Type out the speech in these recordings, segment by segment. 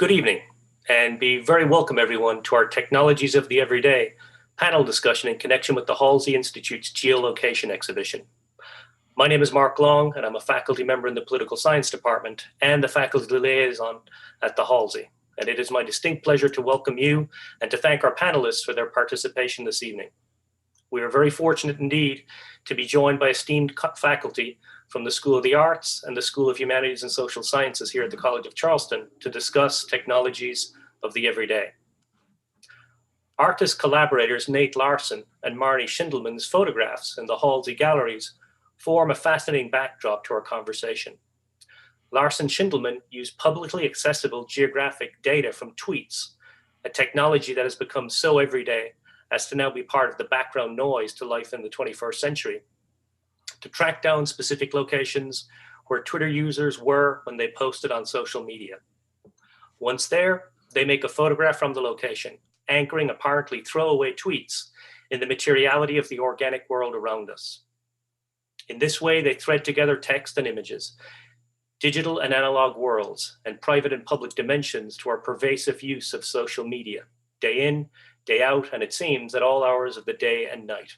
Good evening, and be very welcome, everyone, to our Technologies of the Everyday panel discussion in connection with the Halsey Institute's Geolocation exhibition. My name is Mark Long, and I'm a faculty member in the Political Science Department and the faculty liaison at the Halsey. And it is my distinct pleasure to welcome you and to thank our panelists for their participation this evening. We are very fortunate indeed to be joined by esteemed faculty from the School of the Arts and the School of Humanities and Social Sciences here at the College of Charleston to discuss technologies of the everyday. Artist collaborators Nate Larson and Larson Shindelman's photographs in the Halsey galleries form a fascinating backdrop to our conversation. Larson Shindelman used publicly accessible geographic data from tweets, a technology that has become so everyday as to now be part of the background noise to life in the 21st century, to track down specific locations where Twitter users were when they posted on social media. Once there, they make a photograph from the location, anchoring apparently throwaway tweets in the materiality of the organic world around us. In this way, they thread together text and images, digital and analog worlds, and private and public dimensions to our pervasive use of social media, day in, day out, and it seems at all hours of the day and night.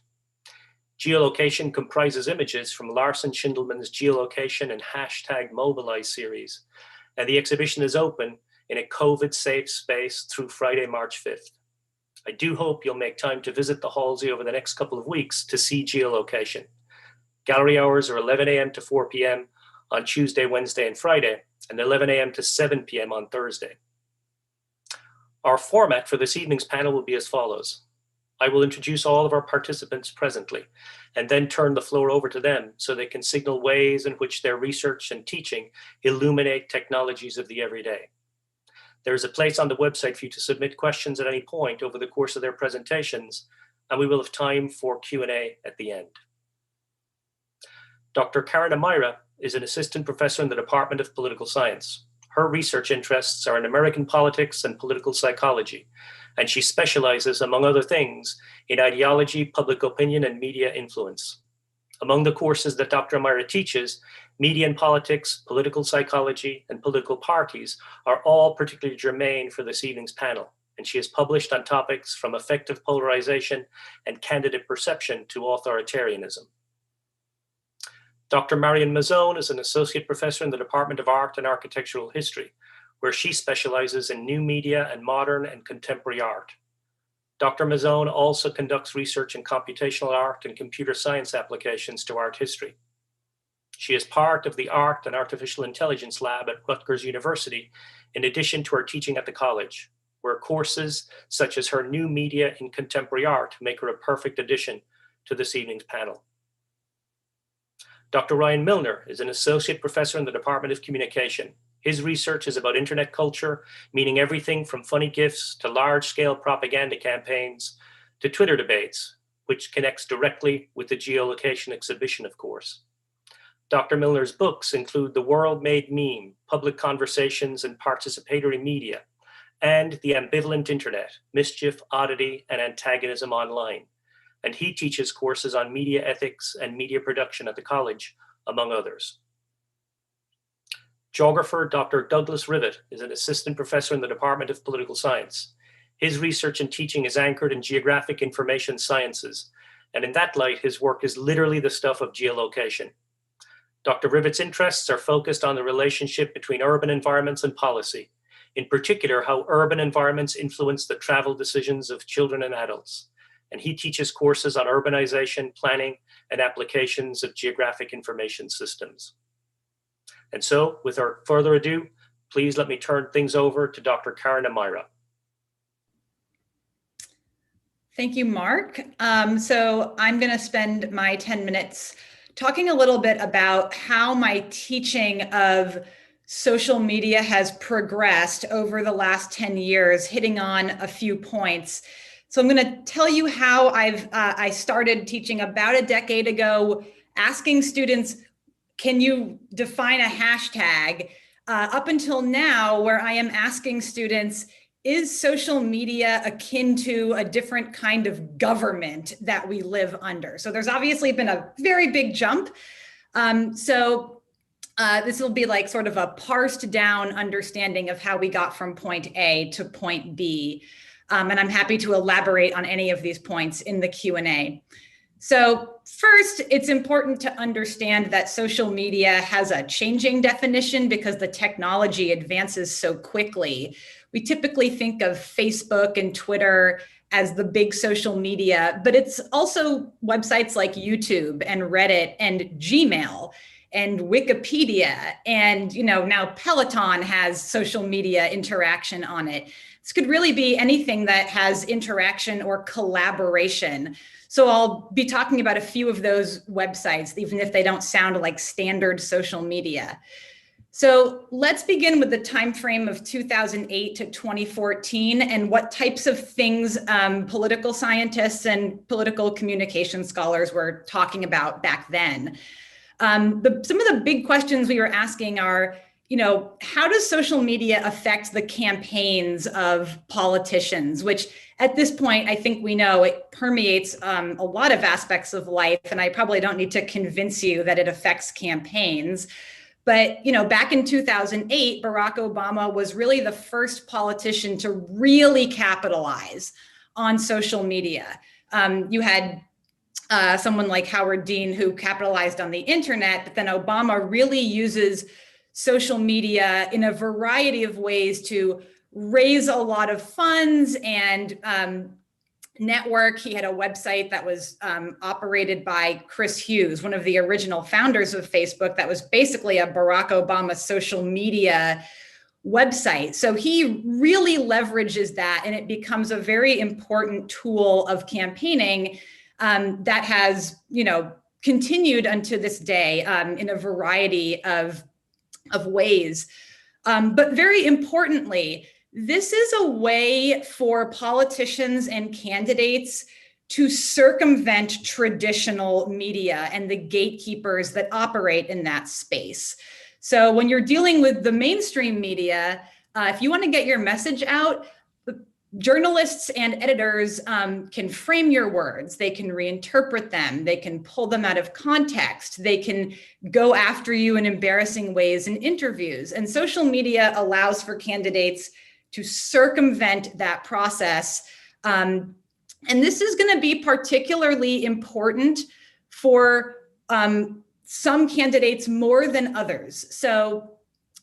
Geolocation comprises images from Larson Shindelman's Geolocation and #Mobilize series, and the exhibition is open in a COVID-safe space through Friday, March 5th. I do hope you'll make time to visit the Halsey over the next couple of weeks to see Geolocation. Gallery hours are 11 a.m. to 4 p.m. on Tuesday, Wednesday, and Friday, and 11 a.m. to 7 p.m. on Thursday. Our format for this evening's panel will be as follows. I will introduce all of our participants presently, and then turn the floor over to them so they can signal ways in which their research and teaching illuminate technologies of the everyday. There is a place on the website for you to submit questions at any point over the course of their presentations, and we will have time for Q&A at the end. Dr. Karyn Amira is an assistant professor in the Department of Political Science. Her research interests are in American politics and political psychology, and she specializes, among other things, in ideology, public opinion, and media influence. Among the courses that Dr. Amira teaches, media and politics, political psychology, and political parties are all particularly germane for this evening's panel, and she has published on topics from effective polarization and candidate perception to authoritarianism. Dr. Marian Mazzone is an associate professor in the Department of Art and Architectural History, where she specializes in new media and modern and contemporary art. Dr. Mazzone also conducts research in computational art and computer science applications to art history. She is part of the Art and Artificial Intelligence Lab at Rutgers University, in addition to her teaching at the college, where courses such as her new media in contemporary art make her a perfect addition to this evening's panel. Dr. Ryan Milner is an associate professor in the Department of Communication. His research is about internet culture, meaning everything from funny GIFs to large-scale propaganda campaigns to Twitter debates, which connects directly with the Geolocation exhibition, of course. Dr. Milner's books include The World Made Meme, Public Conversations and Participatory Media, and The Ambivalent Internet, Mischief, Oddity, and Antagonism Online. And he teaches courses on media ethics and media production at the college, among others. Geographer Dr. Douglas Rivet is an assistant professor in the Department of Political Science. His research and teaching is anchored in geographic information sciences, and in that light, his work is literally the stuff of geolocation. Dr. Rivet's interests are focused on the relationship between urban environments and policy, in particular, how urban environments influence the travel decisions of children and adults. And he teaches courses on urbanization, planning, and applications of geographic information systems. And so, without further ado, please let me turn things over to Dr. Karyn Amira. Thank you, Mark. So I'm going to spend my 10 minutes talking a little bit about how my teaching of social media has progressed over the last 10 years, hitting on a few points. So I'm going to tell you how I started teaching about a decade ago, asking students, can you define a hashtag? Up until now, where I am asking students, is social media akin to a different kind of government that we live under? So there's obviously been a very big jump. So this will be like sort of a parsed down understanding of how we got from point A to point B. And I'm happy to elaborate on any of these points in the Q&A. So first, it's important to understand that social media has a changing definition because the technology advances so quickly. We typically think of Facebook and Twitter as the big social media, but it's also websites like YouTube and Reddit and Gmail and Wikipedia, and now Peloton has social media interaction on it. This could really be anything that has interaction or collaboration. So I'll be talking about a few of those websites, even if they don't sound like standard social media. So let's begin with the time frame of 2008 to 2014 and what types of things political scientists and political communication scholars were talking about back then. Some of the big questions we were asking are, how does social media affect the campaigns of politicians, which at this point, I think we know it permeates a lot of aspects of life, and I probably don't need to convince you that it affects campaigns. But, back in 2008, Barack Obama was really the first politician to really capitalize on social media. You had someone like Howard Dean who capitalized on the internet, but then Obama really uses social media in a variety of ways to raise a lot of funds and network. He had a website that was operated by Chris Hughes, one of the original founders of Facebook, that was basically a Barack Obama social media website. So he really leverages that, and it becomes a very important tool of campaigning that has, continued unto this day in a variety of ways. But very importantly, this is a way for politicians and candidates to circumvent traditional media and the gatekeepers that operate in that space. So when you're dealing with the mainstream media, if you want to get your message out, journalists and editors can frame your words, they can reinterpret them, they can pull them out of context, they can go after you in embarrassing ways in interviews. And social media allows for candidates to circumvent that process. And this is going to be particularly important for some candidates more than others. So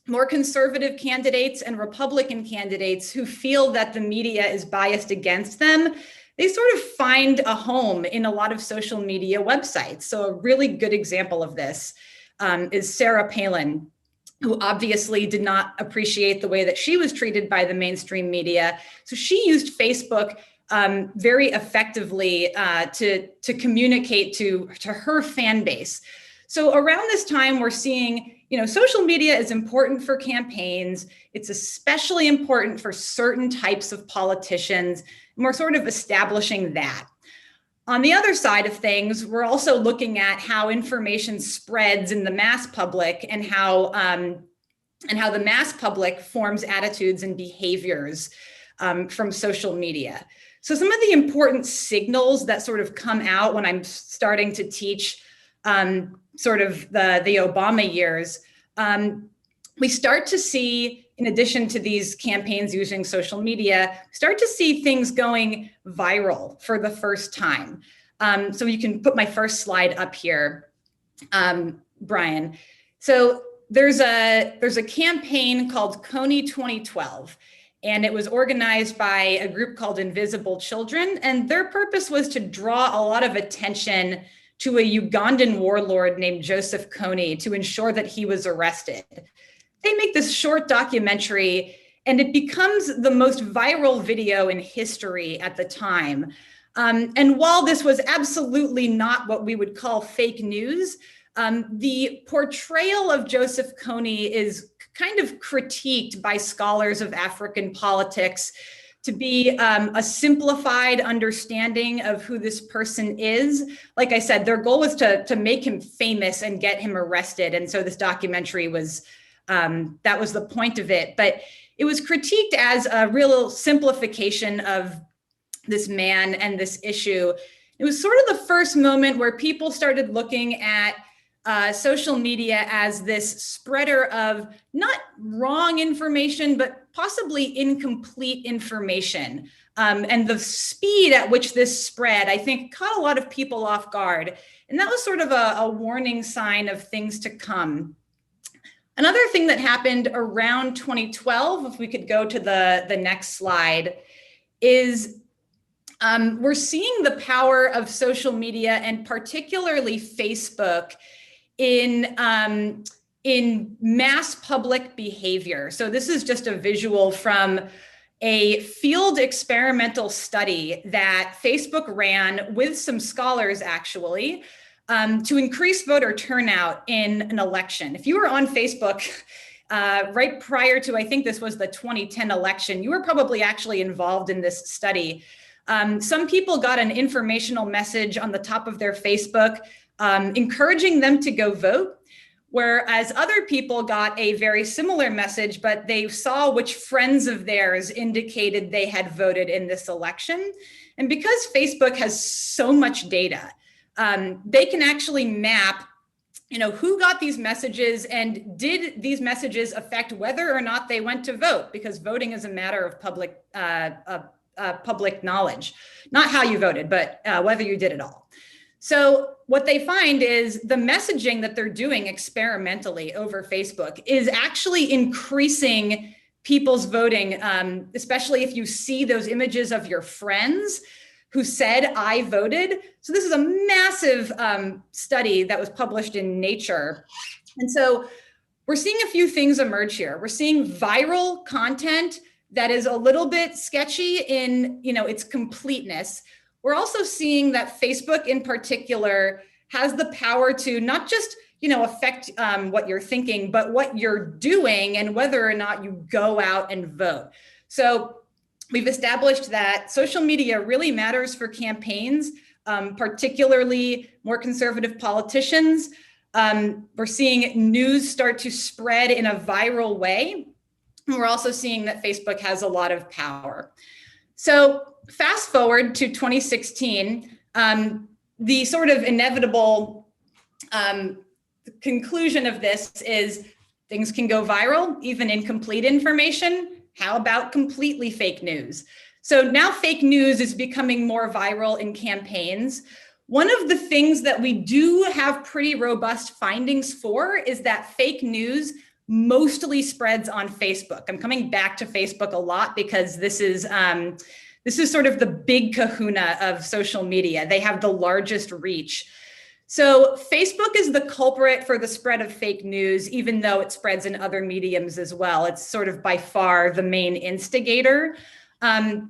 more conservative candidates and Republican candidates who feel that the media is biased against them, they sort of find a home in a lot of social media websites. So a really good example of this is Sarah Palin, who obviously did not appreciate the way that she was treated by the mainstream media. So she used Facebook very effectively to communicate to her fan base. So around this time, we're seeing, social media is important for campaigns. It's especially important for certain types of politicians. And we're sort of establishing that. On the other side of things, we're also looking at how information spreads in the mass public and how the mass public forms attitudes and behaviors from social media. So some of the important signals that sort of come out when I'm starting to teach sort of the Obama years, we start to see, in addition to these campaigns using social media, start to see things going viral for the first time. So you can put my first slide up here, Brian. So there's a campaign called KONY 2012. And it was organized by a group called Invisible Children. And their purpose was to draw a lot of attention to a Ugandan warlord named Joseph KONY to ensure that he was arrested. They make this short documentary, and it becomes the most viral video in history at the time. And while this was absolutely not what we would call fake news, the portrayal of Joseph KONY is kind of critiqued by scholars of African politics to be a simplified understanding of who this person is. Like I said, their goal was to make him famous and get him arrested. And so this documentary was, that was the point of it. But it was critiqued as a real simplification of this man and this issue. It was sort of the first moment where people started looking at social media as this spreader of not wrong information, but possibly incomplete information. And the speed at which this spread, I think, caught a lot of people off guard. And that was sort of a warning sign of things to come. Another thing that happened around 2012, if we could go to the next slide, is we're seeing the power of social media and particularly Facebook in mass public behavior. So this is just a visual from a field experimental study that Facebook ran with some scholars actually to increase voter turnout in an election. If you were on Facebook right prior to, I think this was the 2010 election, you were probably actually involved in this study. Some people got an informational message on the top of their Facebook encouraging them to go vote, whereas other people got a very similar message, but they saw which friends of theirs indicated they had voted in this election. And because Facebook has so much data, they can actually map, who got these messages and did these messages affect whether or not they went to vote, because voting is a matter of public knowledge, not how you voted, but whether you did it all. So what they find is the messaging that they're doing experimentally over Facebook is actually increasing people's voting, especially if you see those images of your friends who said, I voted. So this is a massive study that was published in Nature. And so we're seeing a few things emerge here. We're seeing viral content that is a little bit sketchy in its completeness. We're also seeing that Facebook in particular has the power to not just affect what you're thinking, but what you're doing and whether or not you go out and vote. So we've established that social media really matters for campaigns, particularly more conservative politicians. We're seeing news start to spread in a viral way. And we're also seeing that Facebook has a lot of power. So fast forward to 2016, the sort of inevitable conclusion of this is things can go viral, even incomplete information. How about completely fake news? So now fake news is becoming more viral in campaigns. One of the things that we do have pretty robust findings for is that fake news mostly spreads on Facebook. I'm coming back to Facebook a lot because this is sort of the big kahuna of social media. They have the largest reach. So Facebook is the culprit for the spread of fake news, even though it spreads in other mediums as well. It's sort of by far the main instigator. And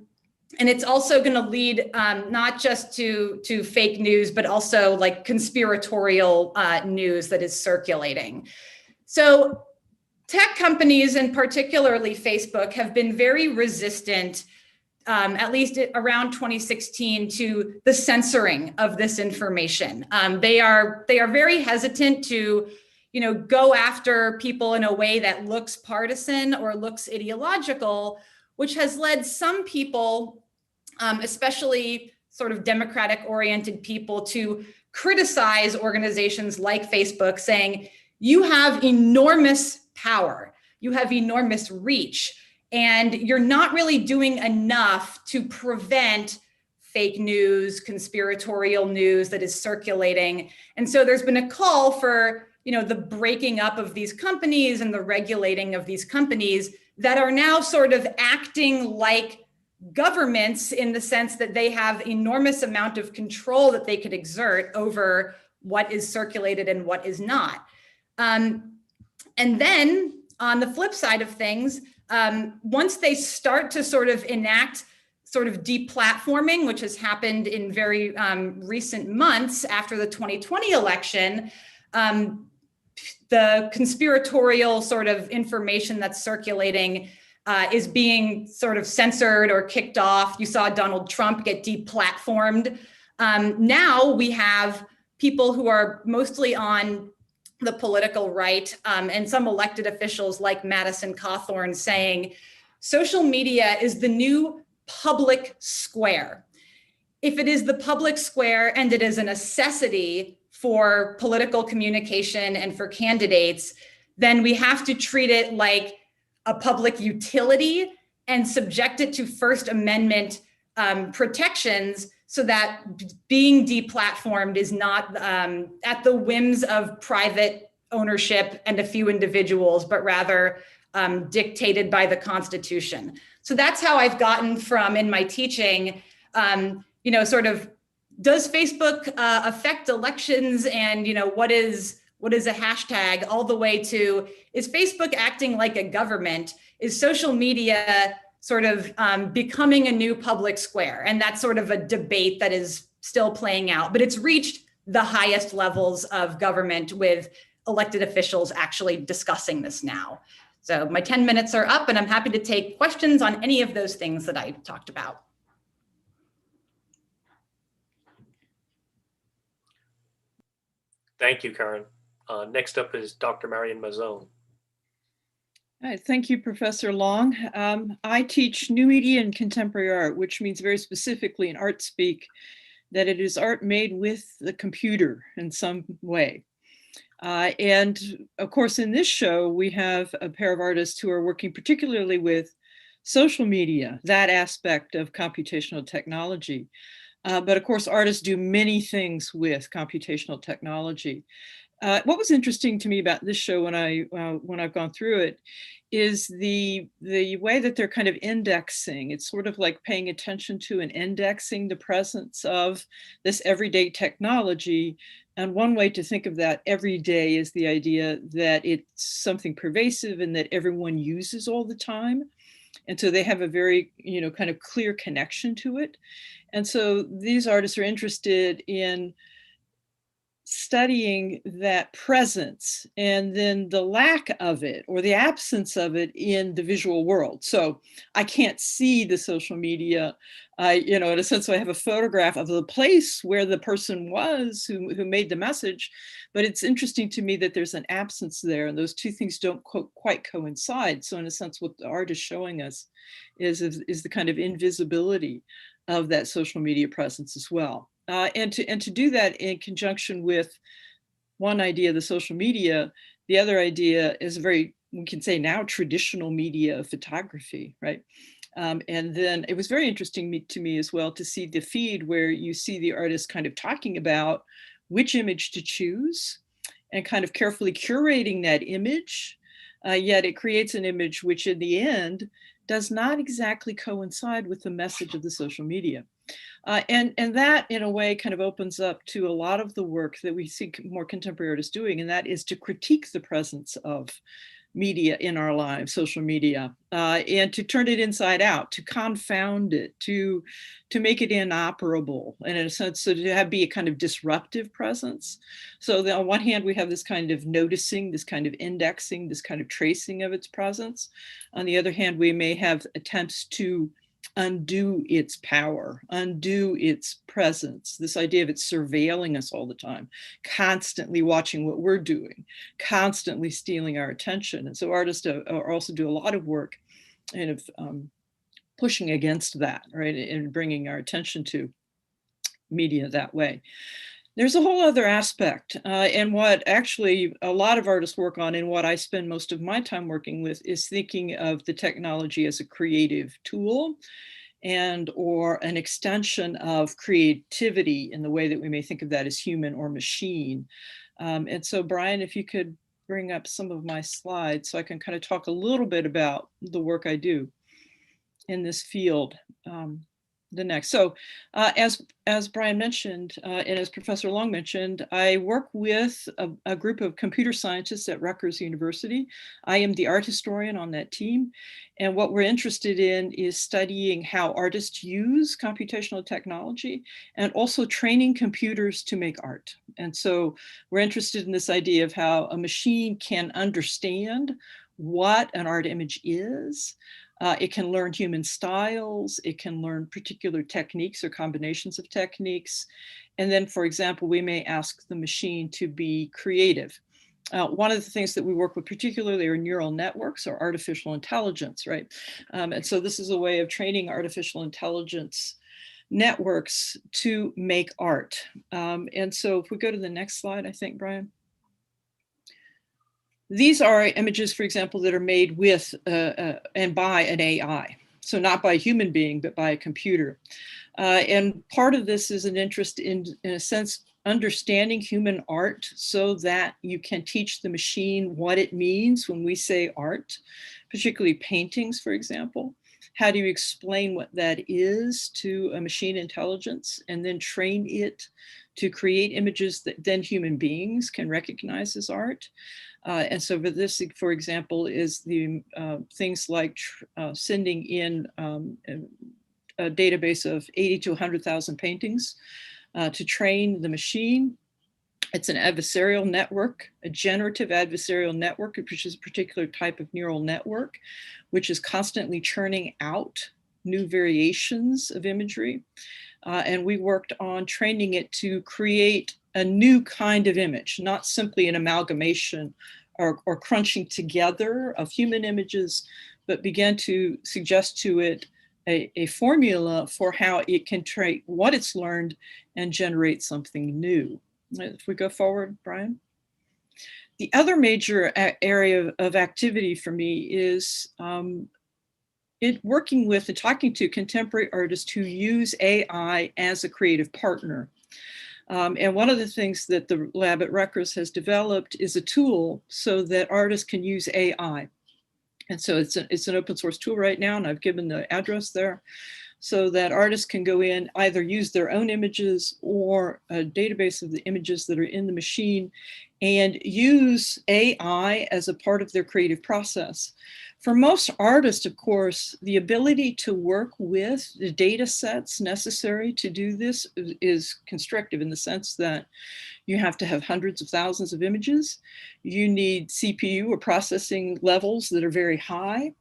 it's also going to lead not just to fake news, but also like conspiratorial news that is circulating. So tech companies, and particularly Facebook, have been very resistant, at least around 2016, to the censoring of this information. They are very hesitant to, go after people in a way that looks partisan or looks ideological, which has led some people, especially sort of democratic-oriented people, to criticize organizations like Facebook, saying, you have enormous power, you have enormous reach, and you're not really doing enough to prevent fake news, conspiratorial news that is circulating. And so there's been a call for, the breaking up of these companies and the regulating of these companies that are now sort of acting like governments in the sense that they have enormous amount of control that they could exert over what is circulated and what is not. And then on the flip side of things, once they start to sort of enact sort of deplatforming, which has happened in very recent months after the 2020 election, the conspiratorial sort of information that's circulating is being sort of censored or kicked off. You saw Donald Trump get deplatformed. Now we have people who are mostly on the political right, and some elected officials like Madison Cawthorn saying, social media is the new public square. If it is the public square and it is a necessity for political communication and for candidates, then we have to treat it like a public utility and subject it to First Amendment protections, so that being deplatformed is not at the whims of private ownership and a few individuals, but rather dictated by the Constitution. So that's how I've gotten from, in my teaching, sort of, does Facebook affect elections, and what is a hashtag, all the way to, is Facebook acting like a government? Is social media sort of becoming a new public square? And that's sort of a debate that is still playing out, but it's reached the highest levels of government, with elected officials actually discussing this now. So my 10 minutes are up, and I'm happy to take questions on any of those things that I talked about. Thank you, Karyn. Next up is Dr. Marian Mazzone. All right, thank you, Professor Long. I teach new media and contemporary art, which means very specifically in art speak that it is art made with the computer in some way. And of course, in this show, we have a pair of artists who are working particularly with social media, that aspect of computational technology. But of course, artists do many things with computational technology. What was interesting to me about this show when I've gone through it is the way that they're kind of indexing. It's sort of like paying attention to and indexing the presence of this everyday technology. And one way to think of that every day is the idea that it's something pervasive and that everyone uses all the time. And so they have a very, kind of clear connection to it. And so these artists are interested in studying that presence and then the lack of it or the absence of it in the visual world. So I can't see the social media, in a sense, so I have a photograph of the place where the person was who made the message, but it's interesting to me that there's an absence there, and those two things don't quite coincide. So in a sense, what the art is showing us is the kind of invisibility of that social media presence as well. And to do that in conjunction with one idea, the social media, the other idea is we can say now, traditional media of photography, right? And then it was very interesting to me as well to see the feed where you see the artist kind of talking about which image to choose and kind of carefully curating that image, yet it creates an image which in the end does not exactly coincide with the message of the social media. And that, in a way, kind of opens up to a lot of the work that we see more contemporary artists doing, and that is to critique the presence of media in our lives, social media, and to turn it inside out, to confound it, to make it inoperable, and in a sense, so to be a kind of disruptive presence. So on one hand, we have this kind of noticing, this kind of indexing, this kind of tracing of its presence. On the other hand, we may have attempts to undo its power, undo its presence, this idea of it surveilling us all the time, constantly watching what we're doing, constantly stealing our attention. And so artists are also do a lot of work and pushing against that, right, and bringing our attention to media that way. There's a whole other aspect, and what actually a lot of artists work on, and what I spend most of my time working with, is thinking of the technology as a creative tool and or an extension of creativity in the way that we may think of that as human or machine. And so Brian, if you could bring up some of my slides so I can kind of talk a little bit about the work I do in this field. The next. So as Brian mentioned, and as Professor Long mentioned, I work with a group of computer scientists at Rutgers University. I am the art historian on that team. And what we're interested in is studying how artists use computational technology and also training computers to make art. And so we're interested in this idea of how a machine can understand what an art image is. It can learn human styles, it can learn particular techniques or combinations of techniques. And then, for example, we may ask the machine to be creative. One of the things that we work with particularly are neural networks or artificial intelligence, right? And so this is a way of training artificial intelligence networks to make art. And so if we go to the next slide, I think, Brian. These are images, for example, that are made with and by an AI. So not by a human being, but by a computer. And part of this is an interest in a sense, understanding human art so that you can teach the machine what it means when we say art, particularly paintings, for example. How do you explain what that is to a machine intelligence and then train it to create images that then human beings can recognize as art? And so for this, for example, is the things like sending in a database of 80 to 100,000 paintings to train the machine. It's an adversarial network, a generative adversarial network, which is a particular type of neural network, which is constantly churning out new variations of imagery. And we worked on training it to create a new kind of image, not simply an amalgamation or crunching together of human images, but began to suggest to it a formula for how it can take what it's learned and generate something new. If we go forward, Brian. The other major area of activity for me is working with and talking to contemporary artists who use AI as a creative partner. And one of the things that the lab at Rutgers has developed is a tool so that artists can use AI. And so it's an open source tool right now, and I've given the address there, so that artists can go in, either use their own images or a database of the images that are in the machine and use AI as a part of their creative process. For most artists, of course, the ability to work with the data sets necessary to do this is constrictive in the sense that you have to have hundreds of thousands of images. You need CPU or processing levels that are very high.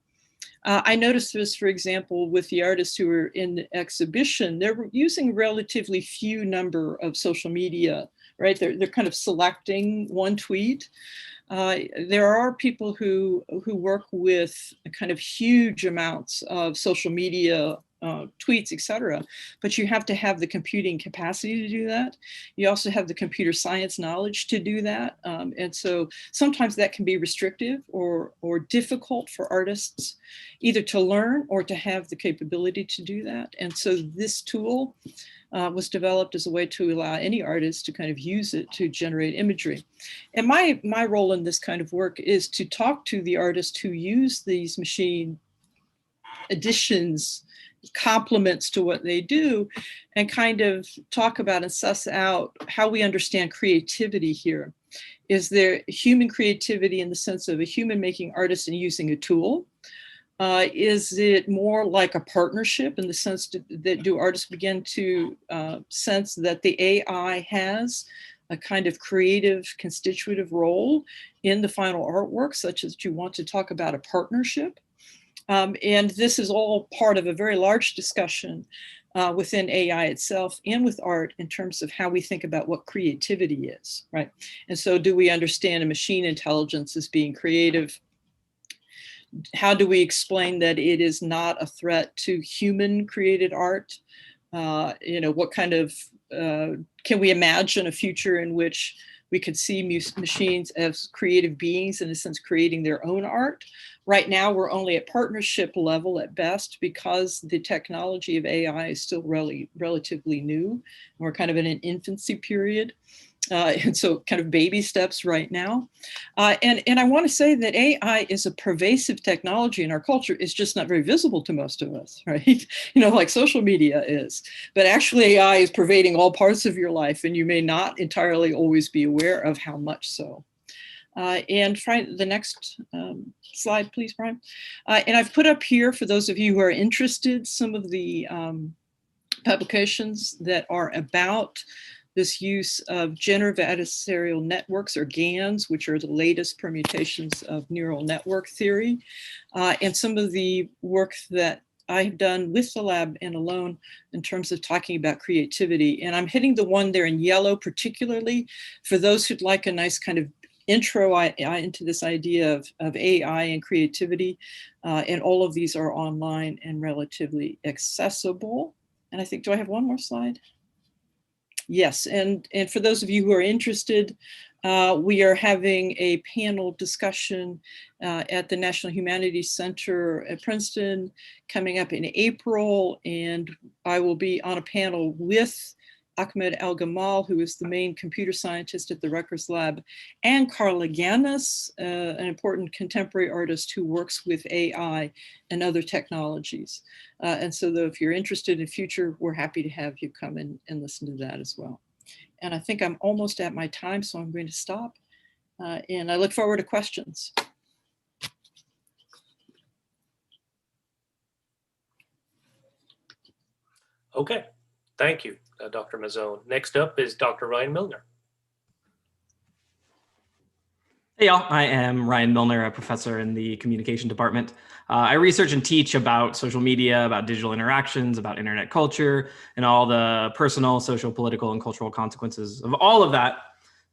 I noticed this, for example, with the artists who were in the exhibition. They're using relatively few number of social media, right? They're kind of selecting one tweet. There are people who work with kind of huge amounts of social media tweets, etc. But you have to have the computing capacity to do that. You also have the computer science knowledge to do that. And so sometimes that can be restrictive or difficult for artists either to learn or to have the capability to do that. And so this tool was developed as a way to allow any artist to kind of use it to generate imagery. And my role in this kind of work is to talk to the artists who use these machine additions, complements to what they do, and kind of talk about and suss out how we understand creativity here. Is there human creativity in the sense of a human making artist and using a tool? Is it more like a partnership in the sense that do artists begin to sense that the AI has a kind of creative constitutive role in the final artwork, such as you want to talk about a partnership? And this is all part of a very large discussion within AI itself and with art in terms of how we think about what creativity is, right? And so do we understand a machine intelligence as being creative? How do we explain that it is not a threat to human created art? What kind of, can we imagine a future in which we could see machines as creative beings, in a sense, creating their own art? Right now, we're only at partnership level at best because the technology of AI is still relatively new. We're kind of in an infancy period. And so kind of baby steps right now. And I want to say that AI is a pervasive technology in our culture. It's just not very visible to most of us, right? Like social media is. But actually AI is pervading all parts of your life, and you may not entirely always be aware of how much so. And try the next slide, please, Brian. And I've put up here, for those of you who are interested, some of the publications that are about this use of generative adversarial networks, or GANs, which are the latest permutations of neural network theory, and some of the work that I've done with the lab and alone in terms of talking about creativity. And I'm hitting the one there in yellow, particularly for those who'd like a nice kind of intro into this idea of AI and creativity. And all of these are online and relatively accessible. And I think, do I have one more slide? Yes, and for those of you who are interested, we are having a panel discussion at the National Humanities Center at Princeton coming up in April, and I will be on a panel with Ahmed El-Gamal, who is the main computer scientist at the Rutgers Lab, and Carla Ganis, an important contemporary artist who works with AI and other technologies. And so though, if you're interested in future, we're happy to have you come and listen to that as well. And I think I'm almost at my time, so I'm going to stop. And I look forward to questions. Okay, thank you, Dr. Mazzone. Next up is Dr. Ryan Milner. Hey y'all, I am Ryan Milner, a professor in the communication department. I research and teach about social media, about digital interactions, about internet culture, and all the personal, social, political, and cultural consequences of all of that.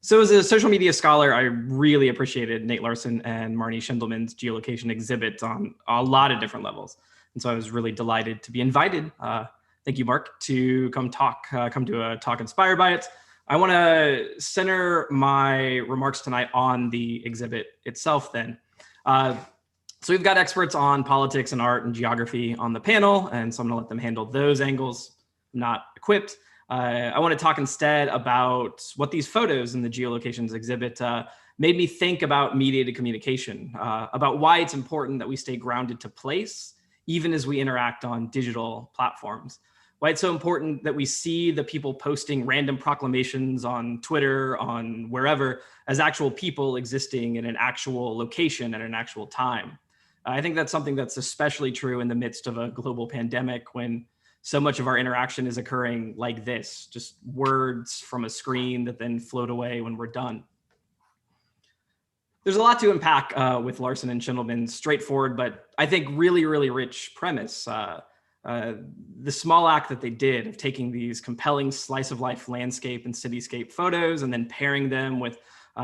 So as a social media scholar, I really appreciated Nate Larson and Marian Shindelman's Geolocation exhibit on a lot of different levels. And so I was really delighted to be invited. Thank you, Mark, to come to a talk inspired by it. I want to center my remarks tonight on the exhibit itself then. So we've got experts on politics and art and geography on the panel, and so I'm gonna let them handle those angles. I'm not equipped. I want to talk instead about what these photos in the Geolocations exhibit made me think about mediated communication, about why it's important that we stay grounded to place, even as we interact on digital platforms. Why it's so important that we see the people posting random proclamations on Twitter, on wherever, as actual people existing in an actual location at an actual time. I think that's something that's especially true in the midst of a global pandemic, when so much of our interaction is occurring like this, just words from a screen that then float away when we're done. There's a lot to unpack with Larson and Shindelman's straightforward, but I think really, really rich premise. The small act that they did of taking these compelling slice of life landscape and cityscape photos and then pairing them with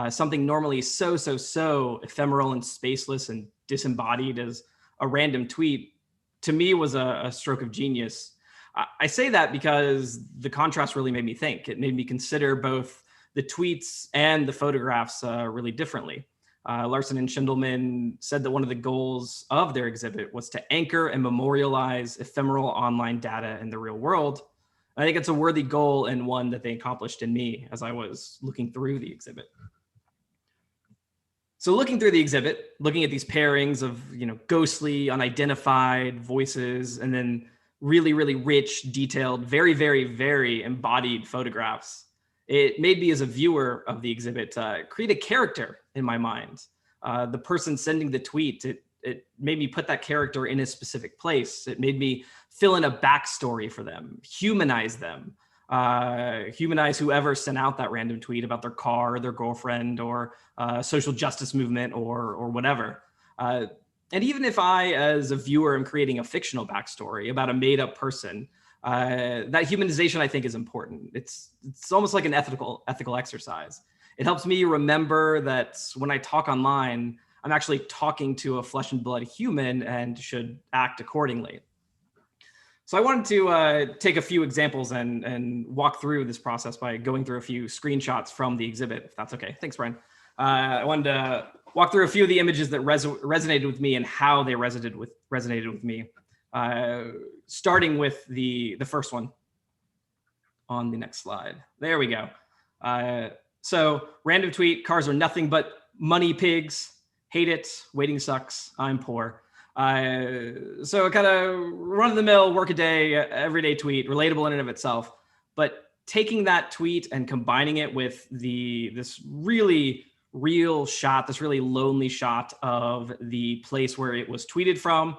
something normally so ephemeral and spaceless and disembodied as a random tweet, to me was a stroke of genius. I say that because the contrast really made me think. It made me consider both the tweets and the photographs really differently. Larson and Shindelman said that one of the goals of their exhibit was to anchor and memorialize ephemeral online data in the real world. I think it's a worthy goal and one that they accomplished in me as I was looking through the exhibit. So looking through the exhibit, looking at these pairings of ghostly, unidentified voices, and then really, really rich, detailed, very, very, very embodied photographs, it made me as a viewer of the exhibit create a character in my mind. The person sending the tweet, it made me put that character in a specific place. It made me fill in a backstory for them, humanize them, humanize whoever sent out that random tweet about their car, or their girlfriend, or social justice movement, or whatever. And even if I, as a viewer, am creating a fictional backstory about a made-up person, that humanization, I think, is important. It's almost like an ethical exercise. It helps me remember that when I talk online, I'm actually talking to a flesh and blood human and should act accordingly. So I wanted to take a few examples and walk through this process by going through a few screenshots from the exhibit, if that's okay. Thanks, Brian. I wanted to walk through a few of the images that resonated with me and how they resonated with me. Starting with the first one on the next slide. There we go. So random tweet, cars are nothing but money pigs, hate it, waiting sucks, I'm poor. So kind of run-of-the-mill, work-a-day, everyday tweet, relatable in and of itself. But taking that tweet and combining it with this really real shot, this really lonely shot of the place where it was tweeted from,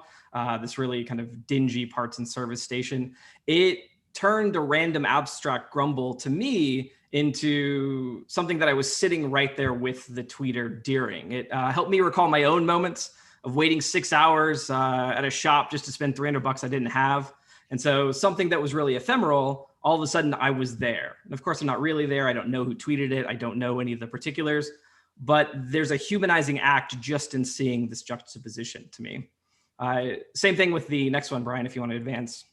this really kind of dingy parts and service station, it turned a random abstract grumble to me into something that I was sitting right there with the tweeter during. It helped me recall my own moments of waiting 6 hours at a shop just to spend $300 I didn't have. And so something that was really ephemeral, all of a sudden I was there. And of course, I'm not really there. I don't know who tweeted it. I don't know any of the particulars, but there's a humanizing act just in seeing this juxtaposition to me. Same thing with the next one, Brian, if you want to advance.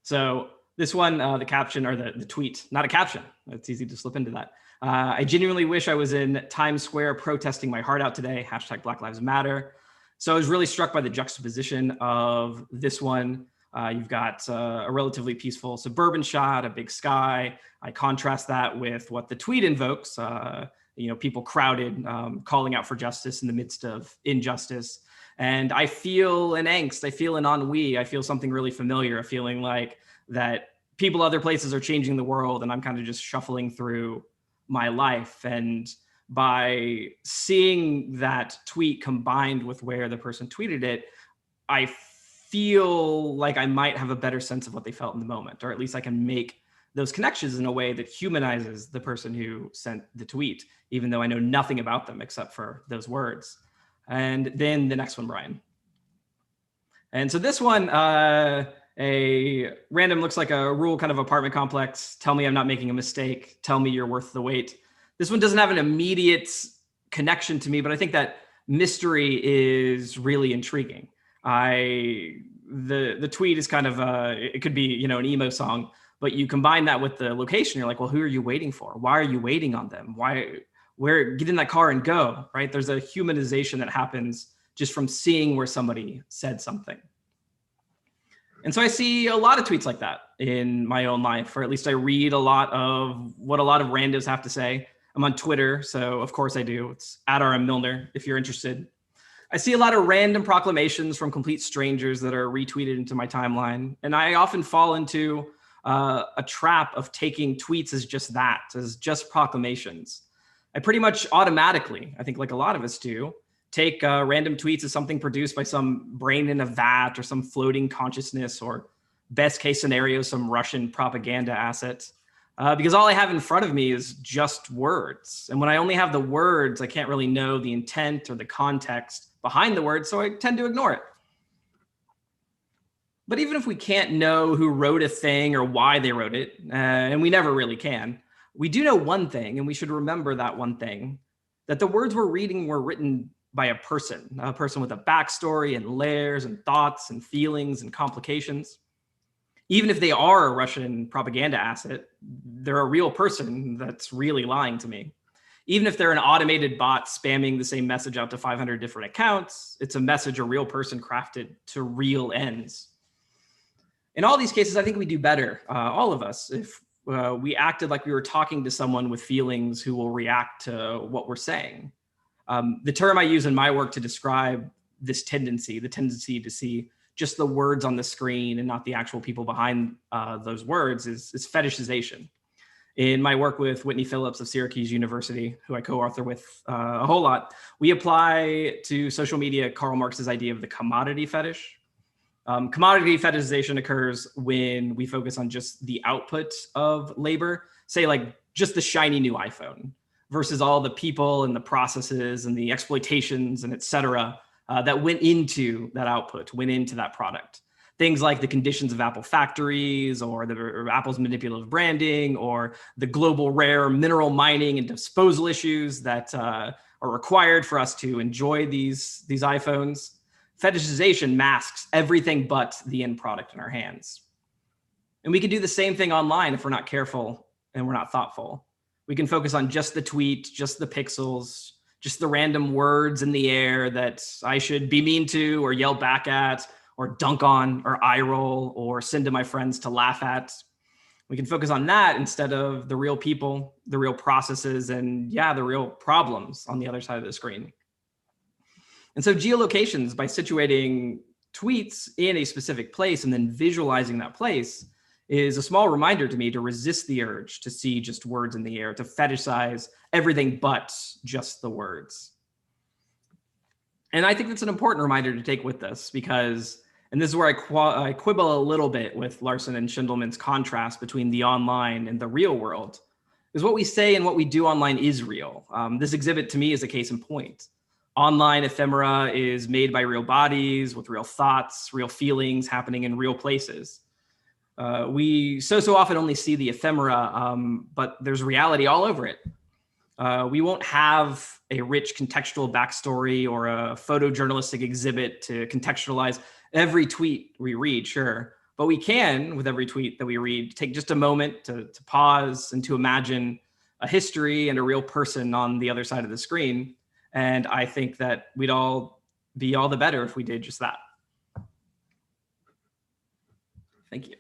So this one, the caption or the tweet, not a caption. It's easy to slip into that. I genuinely wish I was in Times Square protesting my heart out today. # Black Lives Matter. So I was really struck by the juxtaposition of this one. You've got a relatively peaceful suburban shot, a big sky. I contrast that with what the tweet invokes, people crowded, calling out for justice in the midst of injustice. And I feel an angst, I feel an ennui, I feel something really familiar, a feeling like that people other places are changing the world and I'm kind of just shuffling through my life. And by seeing that tweet combined with where the person tweeted it, I feel like I might have a better sense of what they felt in the moment, or at least I can make those connections in a way that humanizes the person who sent the tweet, even though I know nothing about them except for those words. And then the next one, Brian. And so this one, a random, looks like a rural kind of apartment complex. Tell me I'm not making a mistake. Tell me you're worth the wait. This one doesn't have an immediate connection to me, but I think that mystery is really intriguing. The tweet is kind of, it could be, an emo song, but you combine that with the location. You're like, well, who are you waiting for? Why are you waiting on them? Get in that car and go, right? There's a humanization that happens just from seeing where somebody said something. And so I see a lot of tweets like that in my own life, or at least I read a lot of what a lot of randos have to say. I'm on Twitter, so of course I do. It's @Milner if you're interested. I see a lot of random proclamations from complete strangers that are retweeted into my timeline. And I often fall into a trap of taking tweets as just that, as just proclamations. I pretty much automatically, I think like a lot of us do, take random tweets as something produced by some brain in a vat or some floating consciousness, or best case scenario, some Russian propaganda asset. Because all I have in front of me is just words. And when I only have the words, I can't really know the intent or the context behind the words, so I tend to ignore it. But even if we can't know who wrote a thing or why they wrote it, and we never really can, we do know one thing, and we should remember that one thing, that the words we're reading were written by a person with a backstory and layers and thoughts and feelings and complications. Even if they are a Russian propaganda asset, they're a real person that's really lying to me. Even if they're an automated bot spamming the same message out to 500 different accounts, it's a message a real person crafted to real ends. In all these cases, I think we do better, all of us, if we acted like we were talking to someone with feelings who will react to what we're saying. The term I use in my work to describe this tendency, the tendency to see just the words on the screen and not the actual people behind those words, is fetishization. In my work with Whitney Phillips of Syracuse University, who I co-author with a whole lot, we apply to social media Karl Marx's idea of the commodity fetish. Commodity fetishization occurs when we focus on just the output of labor, say like just the shiny new iPhone, versus all the people and the processes and the exploitations and et cetera that went into that output, went into that product. Things like the conditions of Apple factories, or Apple's manipulative branding, or the global rare mineral mining and disposal issues that are required for us to enjoy these iPhones. Fetishization masks everything but the end product in our hands. And we can do the same thing online if we're not careful and we're not thoughtful. We can focus on just the tweet, just the pixels, just the random words in the air that I should be mean to or yell back at or dunk on or eye roll or send to my friends to laugh at. We can focus on that instead of the real people, the real processes, and the real problems on the other side of the screen. And so geolocations, by situating tweets in a specific place and then visualizing that place, is a small reminder to me to resist the urge to see just words in the air, to fetishize everything but just the words. And I think that's an important reminder to take with us, because, and this is where I quibble a little bit with Larson and Shindelman's contrast between the online and the real world, is what we say and what we do online is real. This exhibit to me is a case in point. Online ephemera is made by real bodies with real thoughts, real feelings happening in real places. We so often only see the ephemera, but there's reality all over it. We won't have a rich contextual backstory or a photojournalistic exhibit to contextualize every tweet we read, sure, But we can, with every tweet that we read, take just a moment to pause and to imagine a history and a real person on the other side of the screen. And I think that we'd all be all the better if we did just that. Thank you.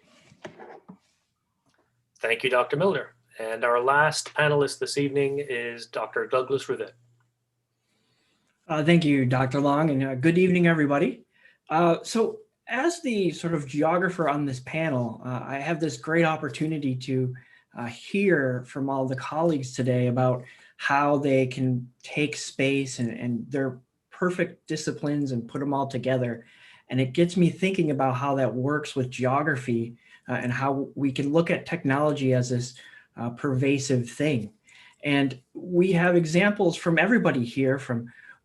Thank you, Dr. Milner. And our last panelist this evening is Dr. Douglas Rivet. Thank you, Dr. Long, and good evening, everybody. So as the sort of geographer on this panel, I have this great opportunity to hear from all the colleagues today about how they can take space and their perfect disciplines and put them all together. And it gets me thinking about how that works with geography and how we can look at technology as this pervasive thing. And we have examples from everybody here.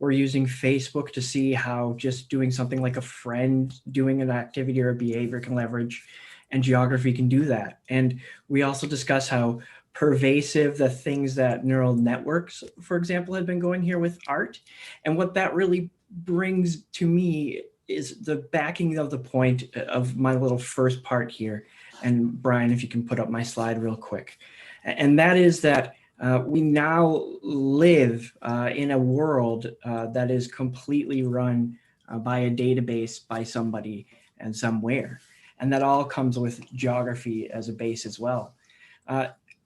We're using Facebook to see how just doing something like a friend doing an activity or a behavior can leverage, and geography can do that. And we also discuss how pervasive the things that neural networks, for example, have been going here with art. And what that really brings to me is the backing of the point of my little first part here. And Brian, if you can put up my slide real quick. And that is that we now live in a world that is completely run by a database by somebody and somewhere. And that all comes with geography as a base as well.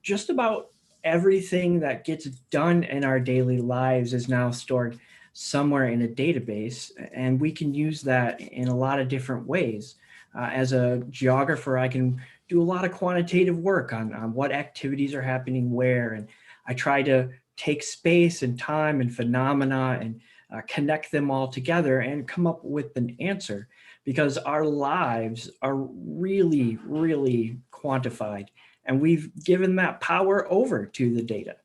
Just about everything that gets done in our daily lives is now stored somewhere in a database, and we can use that in a lot of different ways. As a geographer, I can do a lot of quantitative work on what activities are happening where, and I try to take space and time and phenomena and connect them all together and come up with an answer, because our lives are really, really quantified, and we've given that power over to the data.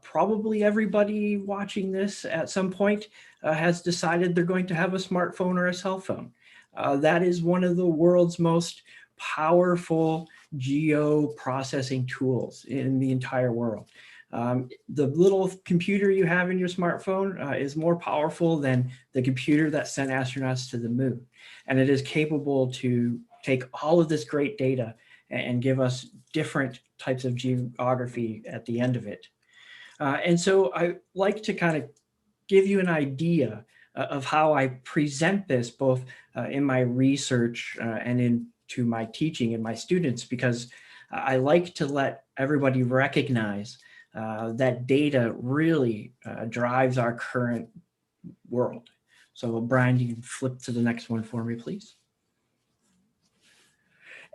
Probably everybody watching this at some point has decided they're going to have a smartphone or a cell phone. That is one of the world's most powerful geo-processing tools in the entire world. The little computer you have in your smartphone is more powerful than the computer that sent astronauts to the moon. And it is capable to take all of this great data and give us different types of geography at the end of it. And so I like to kind of give you an idea of how I present this both in my research and into my teaching and my students, because I like to let everybody recognize that data really drives our current world. So Brian, you can flip to the next one for me, please.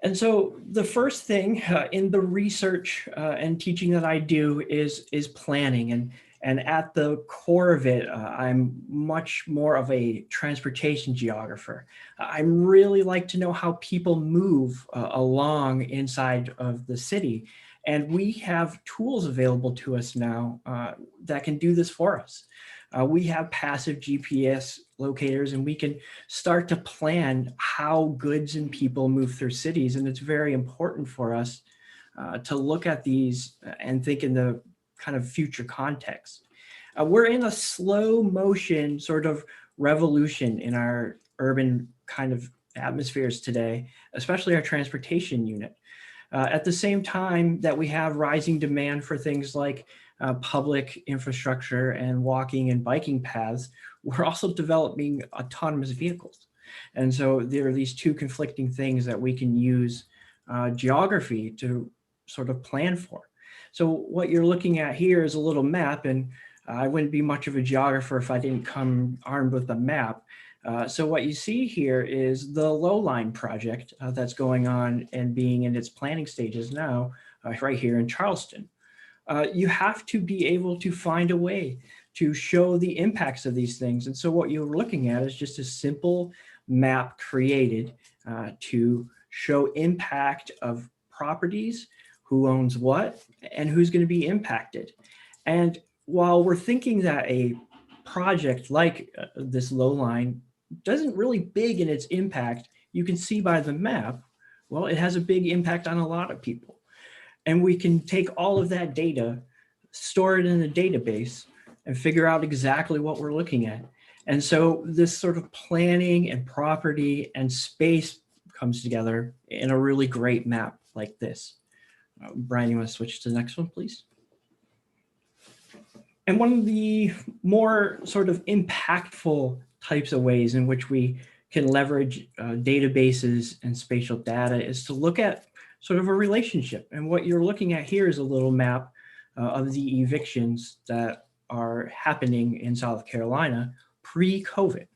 And so the first thing in the research and teaching that I do is planning. And at the core of it, I'm much more of a transportation geographer. I really like to know how people move along inside of the city. And we have tools available to us now that can do this for us. We have passive GPS locators, and we can start to plan how goods and people move through cities. And it's very important for us to look at these and think in the kind of future context. We're in a slow motion sort of revolution in our urban kind of atmospheres today, especially our transportation unit. At the same time that we have rising demand for things like public infrastructure and walking and biking paths, we're also developing autonomous vehicles. And so there are these two conflicting things that we can use geography to sort of plan for. So what you're looking at here is a little map, and I wouldn't be much of a geographer if I didn't come armed with a map. So what you see here is the Lowline project that's going on and being in its planning stages now, right here in Charleston. You have to be able to find a way to show the impacts of these things. And so what you're looking at is just a simple map created to show impact of properties, who owns what, and who's going to be impacted. And while we're thinking that a project like this Lowline doesn't really big in its impact, you can see by the map, well, it has a big impact on a lot of people. And we can take all of that data, store it in a database, and figure out exactly what we're looking at. And so this sort of planning and property and space comes together in a really great map like this. Brian, you want to switch to the next one, please? And one of the more sort of impactful types of ways in which we can leverage databases and spatial data is to look at sort of a relationship. And what you're looking at here is a little map of the evictions that are happening in South Carolina pre-COVID.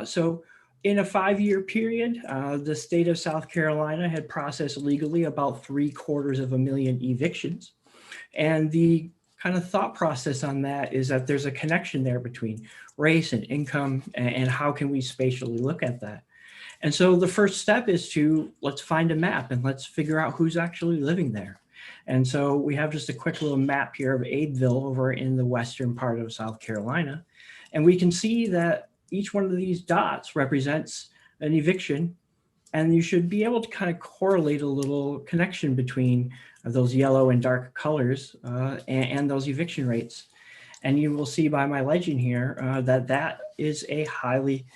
So in a 5-year period, the state of South Carolina had processed legally about 750,000 evictions. And the kind of thought process on that is that there's a connection there between race and income, and how can we spatially look at that. And so the first step is let's find a map and let's figure out who's actually living there. And so we have just a quick little map here of Aidville over in the western part of South Carolina. And we can see that each one of these dots represents an eviction, and you should be able to kind of correlate a little connection between those yellow and dark colors and those eviction rates. And you will see by my legend here that is a highly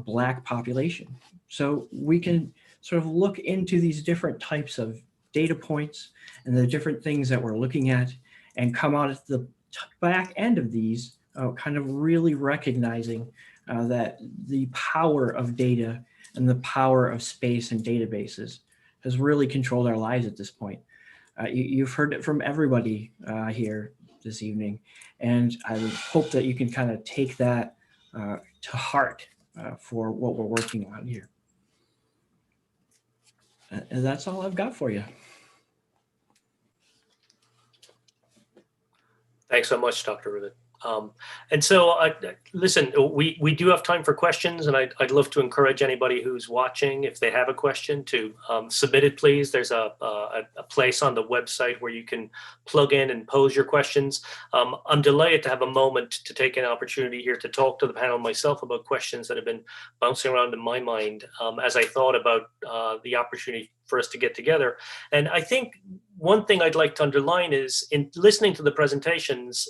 Black population. So we can sort of look into these different types of data points and the different things that we're looking at and come out at the back end of these kind of really recognizing that the power of data and the power of space and databases has really controlled our lives at this point. You've heard it from everybody here this evening, and I hope that you can kind of take that to heart for what we're working on here. And that's all I've got for you. Thanks so much, Dr. Rivet. And so, listen, we do have time for questions, and I'd love to encourage anybody who's watching, if they have a question, to submit it, please. There's a place on the website where you can plug in and pose your questions. I'm delighted to have a moment to take an opportunity here to talk to the panel myself about questions that have been bouncing around in my mind as I thought about the opportunity for us to get together. And I think one thing I'd like to underline is, in listening to the presentations,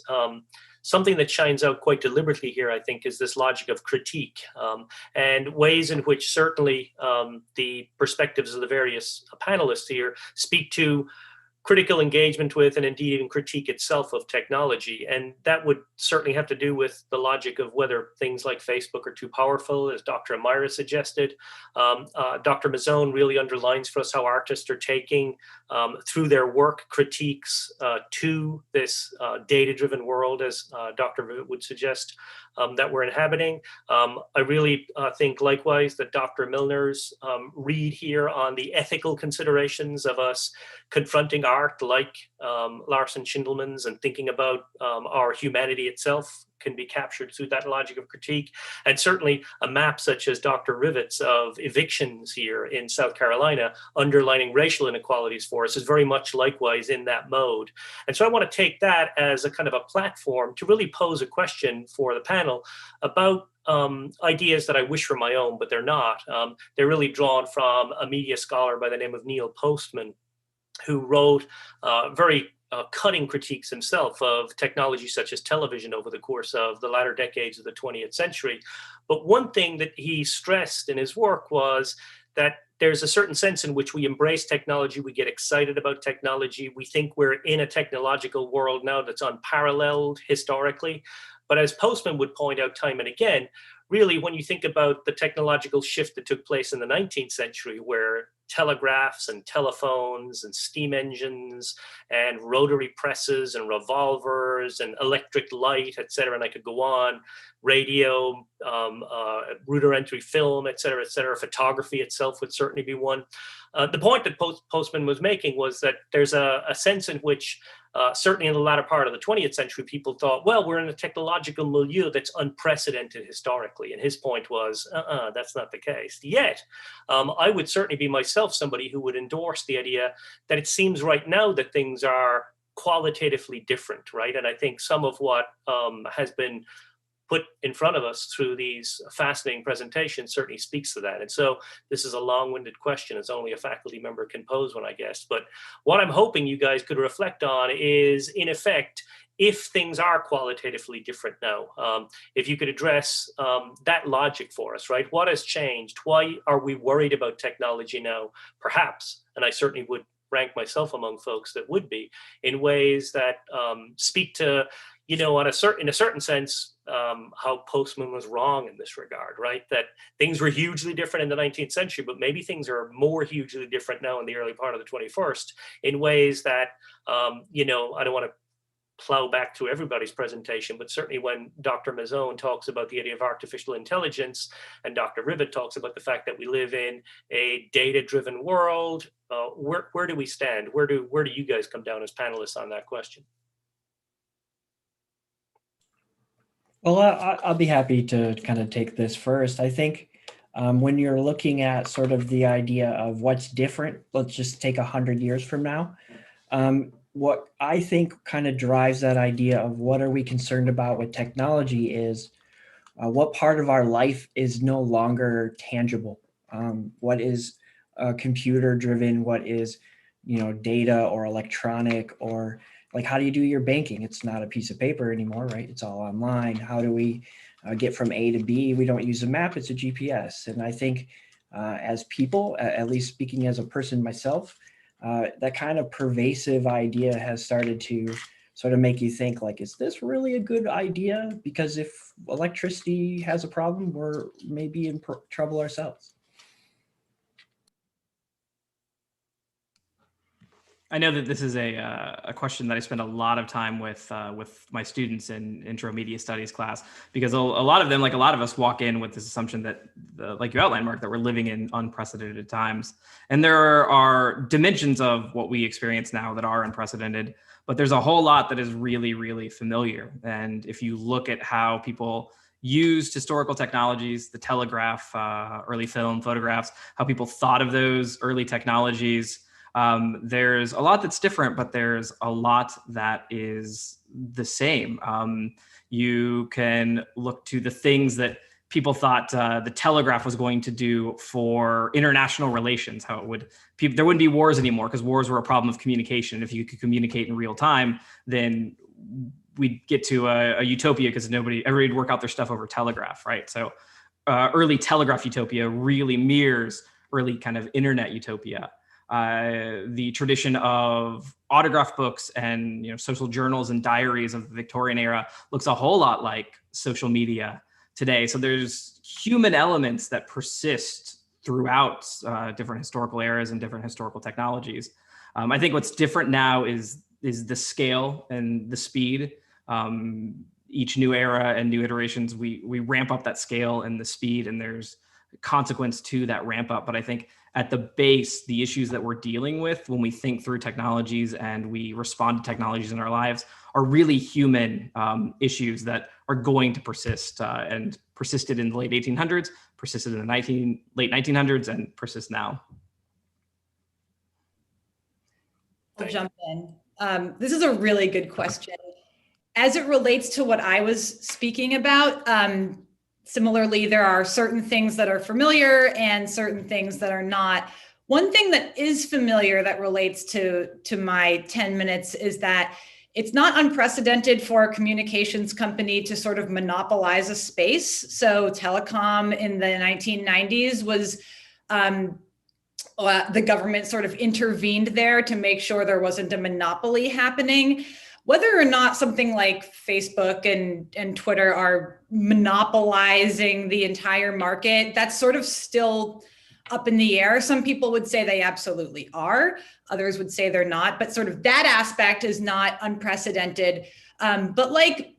something that shines out quite deliberately here, I think, is this logic of critique and ways in which certainly the perspectives of the various panelists here speak to critical engagement with, and indeed even critique itself of technology. And that would certainly have to do with the logic of whether things like Facebook are too powerful, as Dr. Amira suggested. Dr. Mazzone really underlines for us how artists are taking, through their work, critiques to this data-driven world, as Dr. Rivet would suggest, that we're inhabiting. I really think likewise that Dr. Milner's read here on the ethical considerations of us confronting art like Larson Shindelman's and thinking about our humanity itself can be captured through that logic of critique. And certainly a map such as Dr. Rivet's of evictions here in South Carolina, underlining racial inequalities for us, is very much likewise in that mode. And so I want to take that as a kind of a platform to really pose a question for the panel about ideas that I wish were my own, but they're not. They're really drawn from a media scholar by the name of Neil Postman, who wrote very cutting critiques himself of technology such as television over the course of the latter decades of the 20th century. But one thing that he stressed in his work was that there's a certain sense in which we embrace technology, we get excited about technology, we think we're in a technological world now that's unparalleled historically. But as Postman would point out time and again, really, when you think about the technological shift that took place in the 19th century, where telegraphs and telephones and steam engines and rotary presses and revolvers and electric light, et cetera, and I could go on, radio, rudimentary film, et cetera, photography itself would certainly be one. The point that Postman was making was that there's a sense in which certainly in the latter part of the 20th century, people thought, well, we're in a technological milieu that's unprecedented historically. And his point was, that's not the case. Yet, I would certainly be myself somebody who would endorse the idea that it seems right now that things are qualitatively different, right? And I think some of what has been put in front of us through these fascinating presentations certainly speaks to that. And so this is a long-winded question. It's only a faculty member can pose one, I guess. But what I'm hoping you guys could reflect on is, in effect, if things are qualitatively different now, if you could address that logic for us, right? What has changed? Why are we worried about technology now? Perhaps, and I certainly would rank myself among folks that would be, in ways that speak to, in a certain sense, how Postman was wrong in this regard, right? That things were hugely different in the 19th century, but maybe things are more hugely different now in the early part of the 21st in ways that, I don't want to plow back to everybody's presentation, but certainly when Dr. Mazzone talks about the idea of artificial intelligence and Dr. Rivet talks about the fact that we live in a data-driven world, where do we stand? Where do you guys come down as panelists on that question? Well, I'll be happy to kind of take this first. I think when you're looking at sort of the idea of what's different, let's just take 100 years from now. What I think kind of drives that idea of what are we concerned about with technology is what part of our life is no longer tangible. What is computer driven, what is, data or electronic, or like, how do you do your banking? It's not a piece of paper anymore, right? It's all online. How do we get from A to B? We don't use a map, it's a GPS. And I think as people, at least speaking as a person myself, that kind of pervasive idea has started to sort of make you think, like, is this really a good idea? Because if electricity has a problem, we're maybe in trouble ourselves. I know that this is a question that I spend a lot of time with my students in intro media studies class, because a lot of them, like a lot of us, walk in with this assumption that, like you outlined, Mark, that we're living in unprecedented times. And there are dimensions of what we experience now that are unprecedented, but there's a whole lot that is really, really familiar. And if you look at how people used historical technologies, the telegraph, early film, photographs, how people thought of those early technologies, there's a lot that's different, but there's a lot that is the same. You can look to the things that people thought the telegraph was going to do for international relations, how it would, there wouldn't be wars anymore because wars were a problem of communication. If you could communicate in real time, then we'd get to a utopia because everybody would work out their stuff over telegraph, right? So early telegraph utopia really mirrors early kind of internet utopia. The tradition of autograph books and social journals and diaries of the Victorian era looks a whole lot like social media today. So there's human elements that persist throughout different historical eras and different historical technologies. I think what's different now is the scale and the speed. Each new era and new iterations, we ramp up that scale and the speed, and there's consequence to that ramp up. But I think at the base, the issues that we're dealing with when we think through technologies and we respond to technologies in our lives are really human issues that are going to persist and persisted in the late 1800s, persisted in the late 1900s, and persist now. I'll jump in. This is a really good question. As it relates to what I was speaking about, similarly, there are certain things that are familiar and certain things that are not. One thing that is familiar that relates to my 10 minutes is that it's not unprecedented for a communications company to sort of monopolize a space. So telecom in the 1990s was, the government sort of intervened there to make sure there wasn't a monopoly happening. Whether or not something like Facebook and Twitter are monopolizing the entire market, that's sort of still up in the air. Some people would say they absolutely are. Others would say they're not. But sort of that aspect is not unprecedented. But like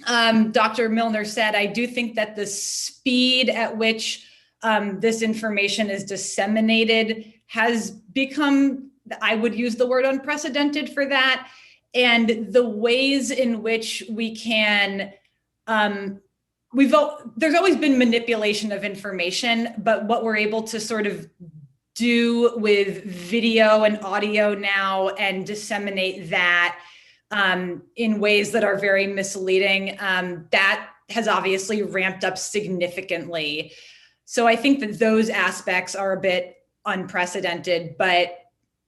Dr. Milner said, I do think that the speed at which this information is disseminated has become, I would use the word unprecedented for that. And the ways in which we can, there's always been manipulation of information, but what we're able to sort of do with video and audio now and disseminate that in ways that are very misleading, that has obviously ramped up significantly. So I think that those aspects are a bit unprecedented, but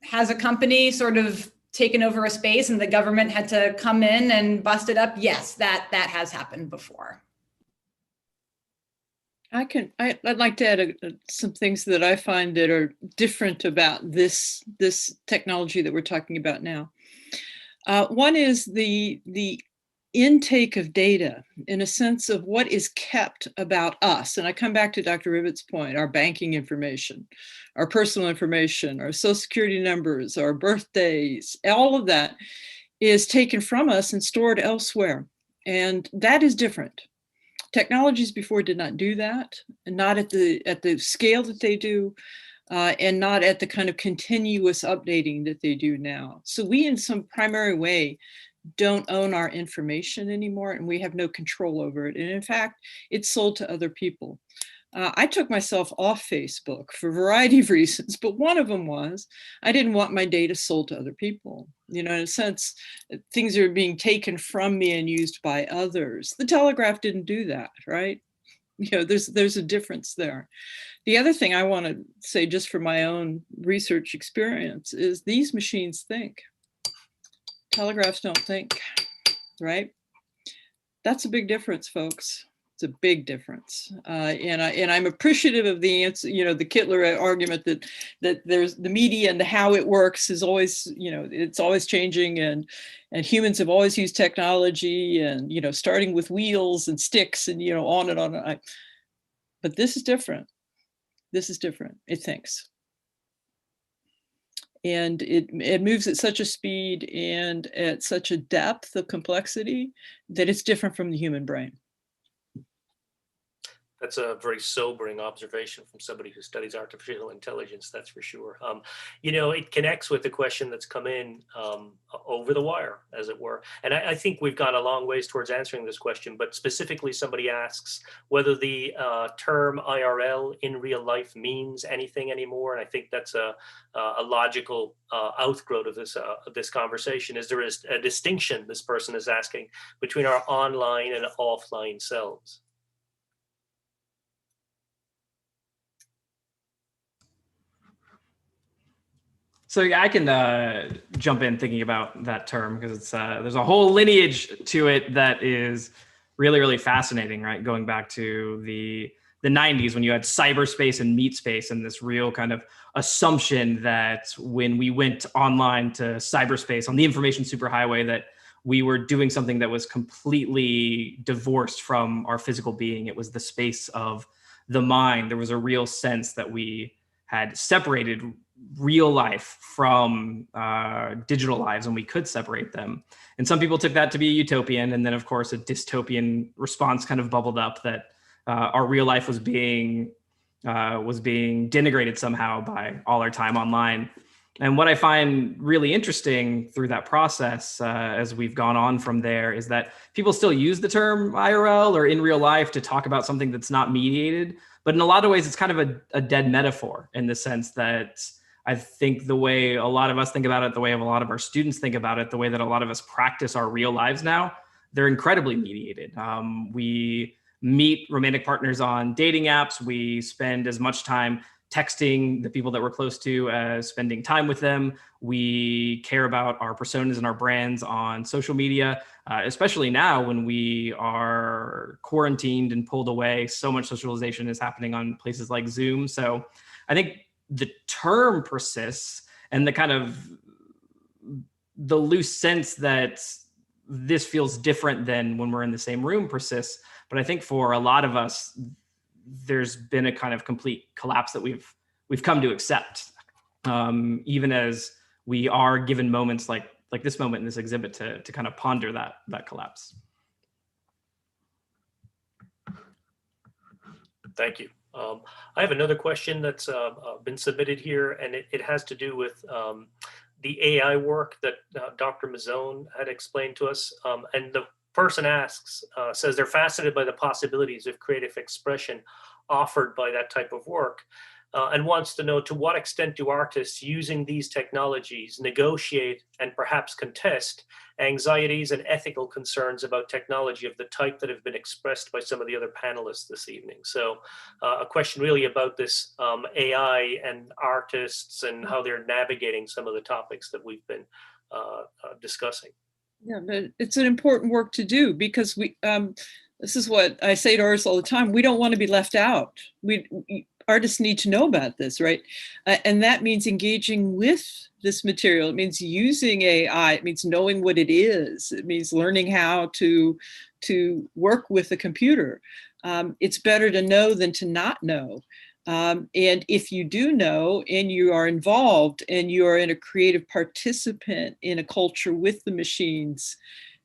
has a company sort of taken over a space and the government had to come in and bust it up? Yes, that has happened before. I'd like to add some things that I find that are different about this technology that we're talking about now. One is the intake of data in a sense of what is kept about us. And I come back to Dr. Rivet's point, our banking information, our personal information, our social security numbers, our birthdays, all of that is taken from us and stored elsewhere. And that is different. Technologies before did not do that, and not at the scale that they do, and not at the kind of continuous updating that they do now. So we, in some primary way, don't own our information anymore, and we have no control over it. And in fact, it's sold to other people. I took myself off Facebook for a variety of reasons, but one of them was I didn't want my data sold to other people. You know, in a sense, things are being taken from me and used by others. The Telegraph didn't do that, right? You know, there's a difference there. The other thing I want to say, just from my own research experience, is these machines think. Telegraphs don't think, right? That's a big difference, folks. It's a big difference, and I'm appreciative of the answer. You know, the Kittler argument that there's the media and the how it works is always, you know, it's always changing, and humans have always used technology, and you know, starting with wheels and sticks, and you know, on and on. But this is different. This is different. It thinks, and it moves at such a speed and at such a depth of complexity that it's different from the human brain. That's a very sobering observation from somebody who studies artificial intelligence, that's for sure. You know, it connects with the question that's come in over the wire, as it were. And I think we've gone a long ways towards answering this question, but specifically somebody asks whether the term IRL, in real life, means anything anymore. And I think that's a logical outgrowth of this conversation. Is there a distinction, this person is asking, between our online and offline selves? So yeah, I can jump in thinking about that term, because it's there's a whole lineage to it that is really, really fascinating, right? Going back to the 90s, when you had cyberspace and meat space, and this real kind of assumption that when we went online to cyberspace on the information superhighway, that we were doing something that was completely divorced from our physical being. It was the space of the mind. There was a real sense that we had separated real life from digital lives, and we could separate them. And some people took that to be utopian, and then of course a dystopian response kind of bubbled up, that our real life was being denigrated somehow by all our time online. And what I find really interesting through that process, as we've gone on from there, is that people still use the term IRL or in real life to talk about something that's not mediated. But in a lot of ways, it's kind of a dead metaphor, in the sense that I think the way a lot of us think about it, the way a lot of our students think about it, the way that a lot of us practice our real lives now, they're incredibly mediated. We meet romantic partners on dating apps. We spend as much time texting the people that we're close to as spending time with them. We care about our personas and our brands on social media, especially now when we are quarantined and pulled away. So much socialization is happening on places like Zoom. So I think the term persists, and the kind of the loose sense that this feels different than when we're in the same room persists. But I think for a lot of us, there's been a kind of complete collapse that we've come to accept, even as we are given moments like this moment in this exhibit to kind of ponder that collapse. Thank you. I have another question that's been submitted here, and it has to do with the AI work that Dr. Mazzone had explained to us. And the person asks, says they're fascinated by the possibilities of creative expression offered by that type of work. and wants to know, to what extent do artists using these technologies negotiate and perhaps contest anxieties and ethical concerns about technology of the type that have been expressed by some of the other panelists this evening? So a question really about this AI and artists and how they're navigating some of the topics that we've been discussing. Yeah, but it's an important work to do, because we, this is what I say to artists all the time, we don't want to be left out. Artists need to know about this, right? And that means engaging with this material. It means using AI. It means knowing what it is. It means learning how to work with a computer. It's better to know than to not know. And if you do know and you are involved and you are in a creative participant in a culture with the machines,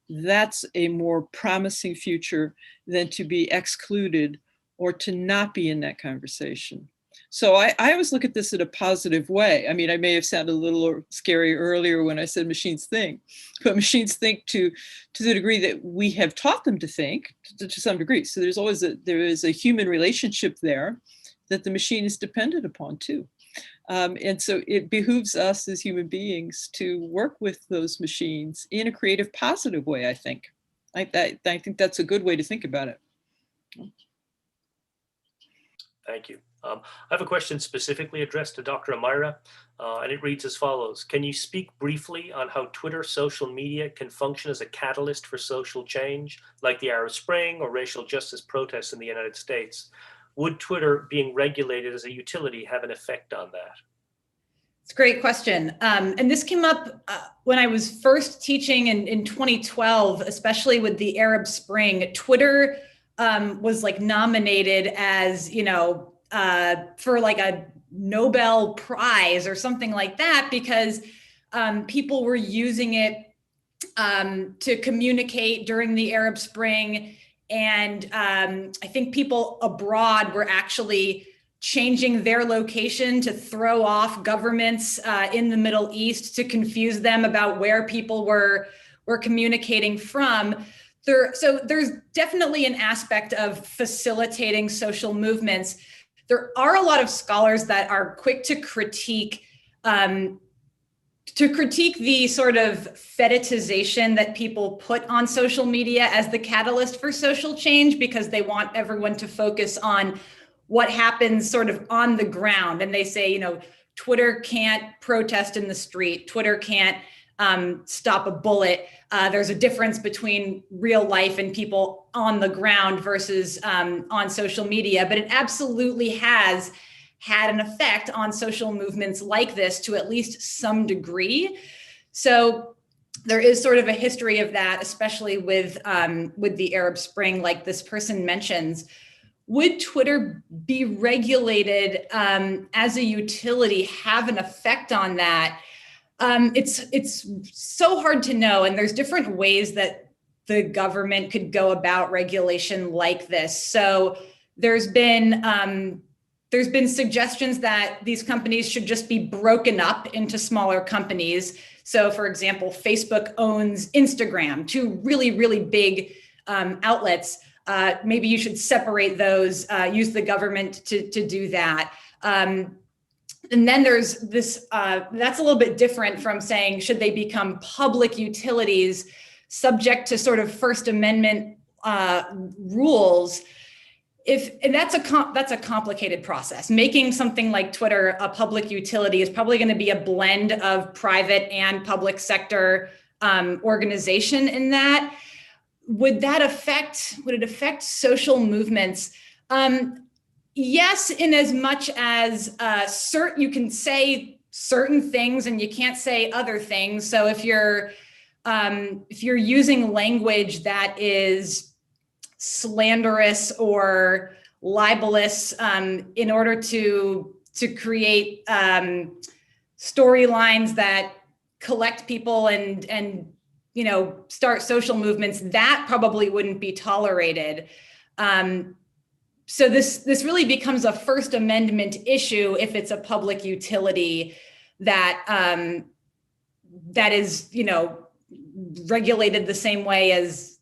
that's a more promising future than to be excluded or to not be in that conversation. So I always look at this in a positive way. I mean, I may have sounded a little scary earlier when I said machines think, but machines think to the degree that we have taught them to think, to some degree. So there's always there is a human relationship there that the machine is dependent upon too. And so it behooves us as human beings to work with those machines in a creative, positive way, I think. I think that's a good way to think about it. Thank you. I have a question specifically addressed to Dr. Amira, and it reads as follows. Can you speak briefly on how Twitter social media can function as a catalyst for social change, like the Arab Spring or racial justice protests in the United States? Would Twitter being regulated as a utility have an effect on that? It's a great question. And this came up when I was first teaching in 2012, especially with the Arab Spring. Twitter was like nominated as, for like a Nobel Prize or something like that, because people were using it to communicate during the Arab Spring. And I think people abroad were actually changing their location to throw off governments in the Middle East, to confuse them about where people were communicating from. So there's definitely an aspect of facilitating social movements. There are a lot of scholars that are quick to critique the sort of fetishization that people put on social media as the catalyst for social change, because they want everyone to focus on what happens sort of on the ground. And they say, Twitter can't protest in the street. Twitter can't stop a bullet. There's a difference between real life and people on the ground versus on social media, but it absolutely has had an effect on social movements like this to at least some degree. So there is sort of a history of that, especially with the Arab Spring, like this person mentions. Would Twitter be regulated as a utility, have an effect on that? It's so hard to know, and there's different ways that the government could go about regulation like this. So there's been suggestions that these companies should just be broken up into smaller companies. So for example, Facebook owns Instagram, two really, really big outlets. Maybe you should separate those, use the government to do that. And then there's this, that's a little bit different from saying, should they become public utilities subject to sort of First Amendment rules? And that's a complicated process. Making something like Twitter a public utility is probably going to be a blend of private and public sector organization in that. Would it affect social movements? Yes, in as much as you can say certain things and you can't say other things. So if you're using language that is slanderous or libelous in order to create storylines that collect people and start social movements, that probably wouldn't be tolerated. So this really becomes a First Amendment issue if it's a public utility that is regulated the same way as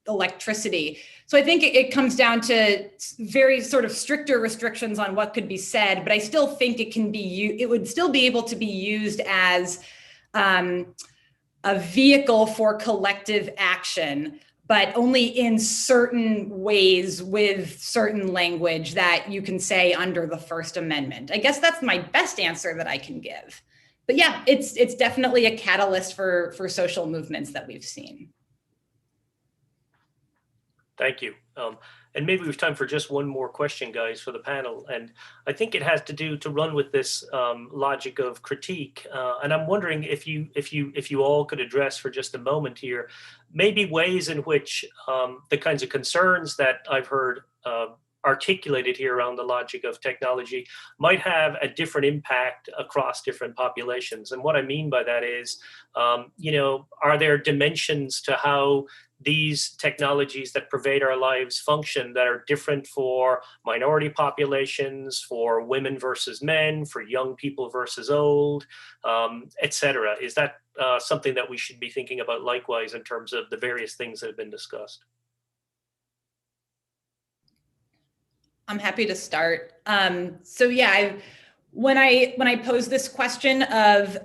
electricity. So I think it comes down to very sort of stricter restrictions on what could be said, but I still think it would still be able to be used as a vehicle for collective action, but only in certain ways with certain language that you can say under the First Amendment. I guess that's my best answer that I can give. But yeah, it's definitely a catalyst for social movements that we've seen. Thank you. And maybe we have time for just one more question, guys, for the panel. And I think it has to run with this logic of critique. And I'm wondering if you all could address for just a moment here, maybe ways in which the kinds of concerns that I've heard articulated here around the logic of technology might have a different impact across different populations. And what I mean by that is, are there dimensions to how these technologies that pervade our lives function that are different for minority populations, for women versus men, for young people versus old, etc.? Is that something that we should be thinking about likewise in terms of the various things that have been discussed? I'm happy to start. So yeah, when I pose this question of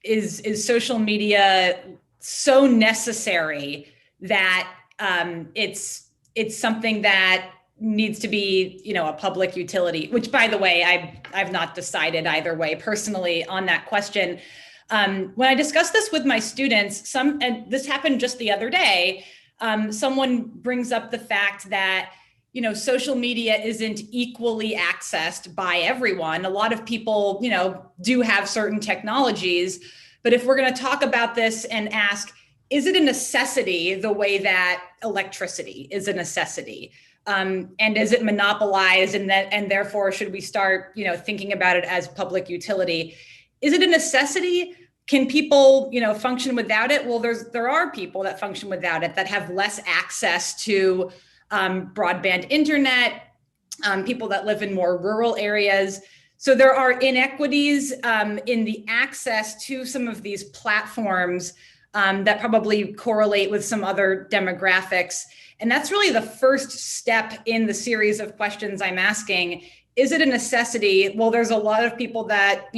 is social media so necessary that it's something that needs to be, a public utility, which, by the way, I've not decided either way personally on that question. When I discuss this with my students, and this happened just the other day, someone brings up the fact that social media isn't equally accessed by everyone. A lot of people, do have certain technologies. But if we're going to talk about this and ask, is it a necessity the way that electricity is a necessity? And is it monopolized, and therefore should we start, thinking about it as public utility? Is it a necessity? Can people, function without it? Well, there are people that function without it that have less access to broadband internet, people that live in more rural areas. So there are inequities in the access to some of these platforms that probably correlate with some other demographics. And that's really the first step in the series of questions I'm asking. Is it a necessity? Well, there's a lot of people that,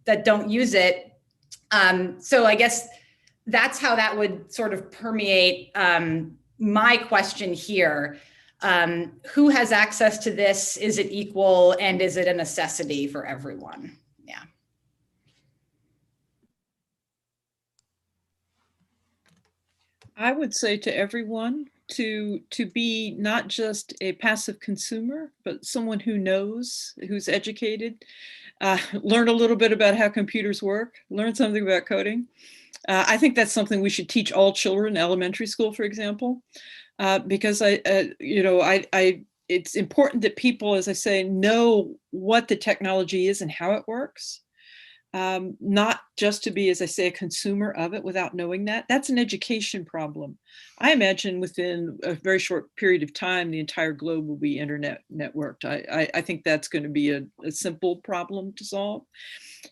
that don't use it. So I guess that's how that would sort of permeate my question here. Who has access to this? Is it equal? And is it a necessity for everyone? Yeah. I would say to everyone to be not just a passive consumer, but someone who knows, who's educated, learn a little bit about how computers work, learn something about coding. I think that's something we should teach all children, elementary school, for example. Because it's important that people, as I say, know what the technology is and how it works. Not just to be, as I say, a consumer of it without knowing that. That's an education problem. I imagine within a very short period of time, the entire globe will be internet networked. I think that's going to be a simple problem to solve.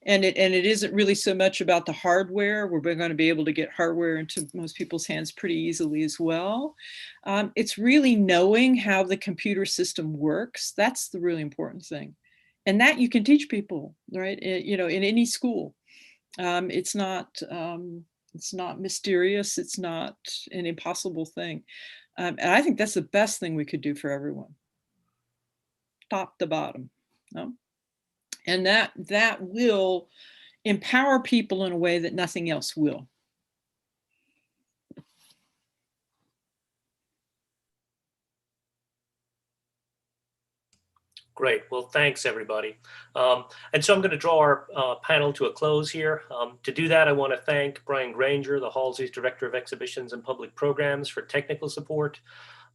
And it isn't really so much about the hardware. We're going to be able to get hardware into most people's hands pretty easily as well. It's really knowing how the computer system works. That's the really important thing. And that you can teach people, right? In any school. It's not mysterious. It's not an impossible thing. And I think that's the best thing we could do for everyone, top to bottom. No? And that will empower people in a way that nothing else will. Great. Well, thanks, everybody. And so I'm going to draw our panel to a close here. To do that, I want to thank Brian Granger, the Halsey's Director of Exhibitions and Public Programs, for technical support.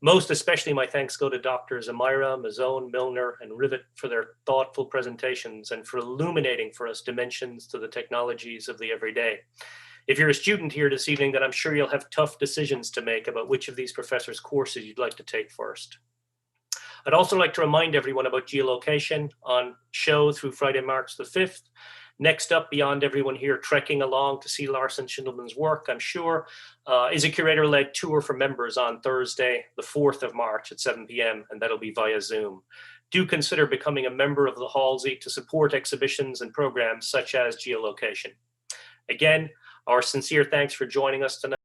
Most especially, my thanks go to Drs. Amira, Mazzone, Milner, and Rivet for their thoughtful presentations and for illuminating for us dimensions to the technologies of the everyday. If you're a student here this evening, then I'm sure you'll have tough decisions to make about which of these professors' courses you'd like to take first. I'd also like to remind everyone about Geolocation on show through Friday, March the 5th. Next up, beyond everyone here trekking along to see Larson Shindelman's work, I'm sure, is a curator-led tour for members on Thursday, the 4th of March at 7 p.m., and that'll be via Zoom. Do consider becoming a member of the Halsey to support exhibitions and programs such as Geolocation. Again, our sincere thanks for joining us tonight.